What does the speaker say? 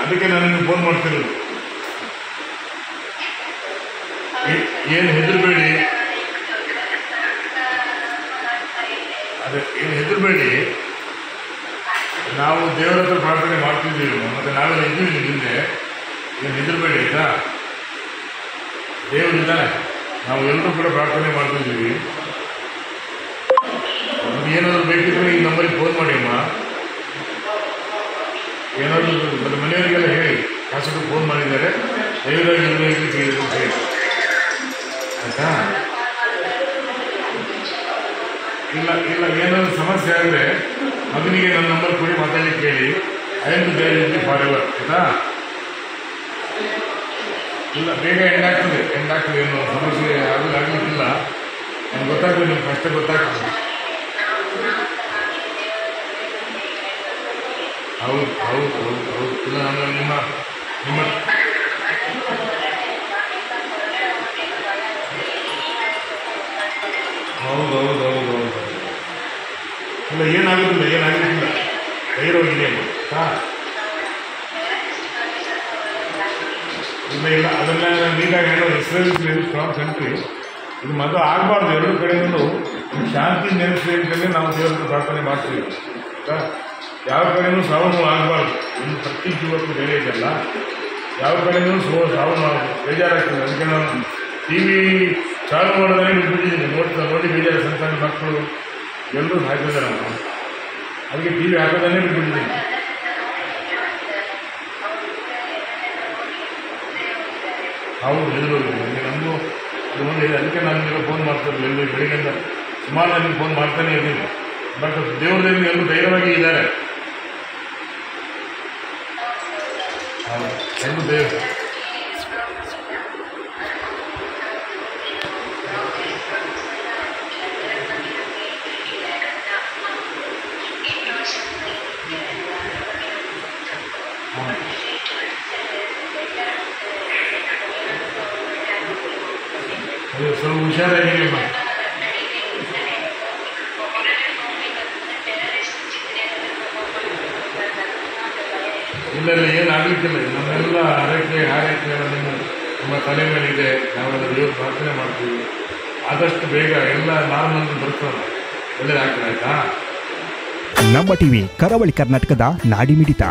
ಅದಕ್ಕೆ ನಾನು ನಿಮಗೆ ಫೋನ್ ಮಾಡ್ತಿರೋದು. ಏನು ಹೆದರಬೇಡಿ, ಅದೇ ಏನು ಹೆದರಬೇಡಿ. ನಾವು ದೇವರ ಹತ್ರ ಪ್ರಾರ್ಥನೆ ಮಾಡ್ತಿದ್ದೀವಿ, ಮತ್ತು ನಾವೆಲ್ಲ ಇದ್ದೀವಿ ಹಿಂದೆ. ಏನು ಹೆದರಬೇಡಿ ಆಯಿತಾ. ದೇವರಿದ್ದಾನೆ, ನಾವು ಎಲ್ಲರೂ ಕೂಡ ಪ್ರಾರ್ಥನೆ ಮಾಡ್ತಿದ್ದೀವಿ. ನಮ್ಗೆ ಏನಾದರೂ ಬೇಕಿದ್ರೆ ಈ ನಂಬರಿಗೆ ಫೋನ್ ಮಾಡಿ ಅಮ್ಮ. ಏನಾದರೂ ಮತ್ತು ಮನೆಯವರಿಗೆಲ್ಲ ಹೇಳಿ, ಶಾಸಕರು ಫೋನ್ ಮಾಡಿದ್ದಾರೆ, ದಯವಿಟ್ಟು ಎಲ್ಲರೂ ಕೇಳಿದ್ರು ಅಂತ ಹೇಳಿ ಆಯಿತಾ. ಇಲ್ಲ ಏನಾದರೂ ಸಮಸ್ಯೆ ಆದರೆ ಮಗನಿಗೆ ನನ್ನ ನಂಬರ್ ಕೊಡಿ, ಮಾತಾಡಲಿಕ್ಕೆ ಕೇಳಿ. I am there forever ಆಯಿತಾ. ಇಲ್ಲ ಬೇಗ ಎಂಡಾಗ್ತದೆ ಏನು ಸಮಸ್ಯೆ ಆಗಲಿಕ್ಕಿಲ್ಲ. ನನಗೆ ಗೊತ್ತಾಗ್ತದೆ, ನಿಮ್ಗೆ ಕಷ್ಟ ಗೊತ್ತಾಗ್ತದೆ. ಹೌದು. ಇಲ್ಲ ನಾನು ನಿಮ್ಮ ಹೌದು. ಇಲ್ಲ ಏನಾಗೋದಿಲ್ಲ, ಧೈರ್ಯವಾಗಿದೆ ಹಾಂ. ಇಲ್ಲ ಅದೆಲ್ಲ ನೀಟಾಗಿ ಹೇಳೋ. Israel is very strong country. ಇದು ಮೊದಲು ಆಗಬಾರ್ದು. ಎರಡು ಕಡೆಯೂ ಶಾಂತಿ ನೆಲೆಸಲಿಕ್ಕೆ ನಾವು ದೇವರ ಪ್ರಾರ್ಥನೆ ಮಾಡ್ತೀವಿ ಆಯಿತಾ. ಯಾವ ಕಡೆಯೂ ಸಾವು ಆಗಬಾರ್ದು. ಒಂದು ಪ್ರತಿ ಜೀವಕ್ಕೂ ಬೇರೆ ಇದೆಲ್ಲ. ಯಾವ ಕಡೆಯೂ ಸಾವು ಬೇಜಾರಾಗ್ತದೆ. ಅದಕ್ಕೆ ನಾವು ಟಿ ವಿ ಚಾಲು ಮಾಡೋದೇ ಬಿಟ್ಬಿಟ್ಟಿದ್ದೀನಿ. ನೋಡಿ ಬೇಜಾರು ಸಣ್ಣ ಮಕ್ಕಳು ಎಲ್ಲರೂ ಸಾಯ್ತಿದ್ದಾರೆ. ನಾವು ಅದಕ್ಕೆ ಟಿ ವಿ ಹಾಕೋದೇ ಬಿಟ್ಬಿಟ್ಟಿದ್ದೀನಿ. ಹೌದು ಹೆದರೋದು ನಮಗೂ ಇದು ಒಂದು ಇದೆ. ಅದಕ್ಕೆ ನಾನು ನಿಮಗೆ ಫೋನ್ ಮಾಡ್ತಿರಲಿಲ್ಲ. ಎಲ್ಲರೂ ಬೆಳಿಗ್ಗೆಯಿಂದ ಸುಮಾರು ನನಗೆ ಫೋನ್ ಮಾಡ್ತಾನೆ ಇದ್ದೀನಿ. ಬಟ್ ದೇವರಲ್ಲಿ ಎಲ್ಲರೂ ಧೈರ್ಯವಾಗಿ ಇದ್ದಾರೆ. ಹೌದು ಎಲ್ಲರೂ ದೇವರು. ಸ್ವಲ್ಪ ಹುಷಾರಾಗಿರಮ್ಮ. ಇಲ್ಲ ಏನಾಗಲಿಕ್ಕಿಲ್ಲ. ನಮ್ಮೆಲ್ಲ ಆರೈಕೆ ಎಲ್ಲ ನಿಮ್ಮ ತಲೆ ಮೇಲಿದೆ. ನಾವೆಲ್ಲ ದೇವ್ರ ಪ್ರಾರ್ಥನೆ ಮಾಡ್ತೀವಿ. ಆದಷ್ಟು ಬೇಗ ಎಲ್ಲ ನಾರ್ಮಲ್ ಬರ್ತಾರೆ, ಒಳ್ಳೇದಾಗ್ತದೆ ಆಯಿತಾ. ನಮ್ಮ ಟಿವಿ ಕರಾವಳಿ ಕರ್ನಾಟಕದ ನಾಡಿಮಿಡಿತ.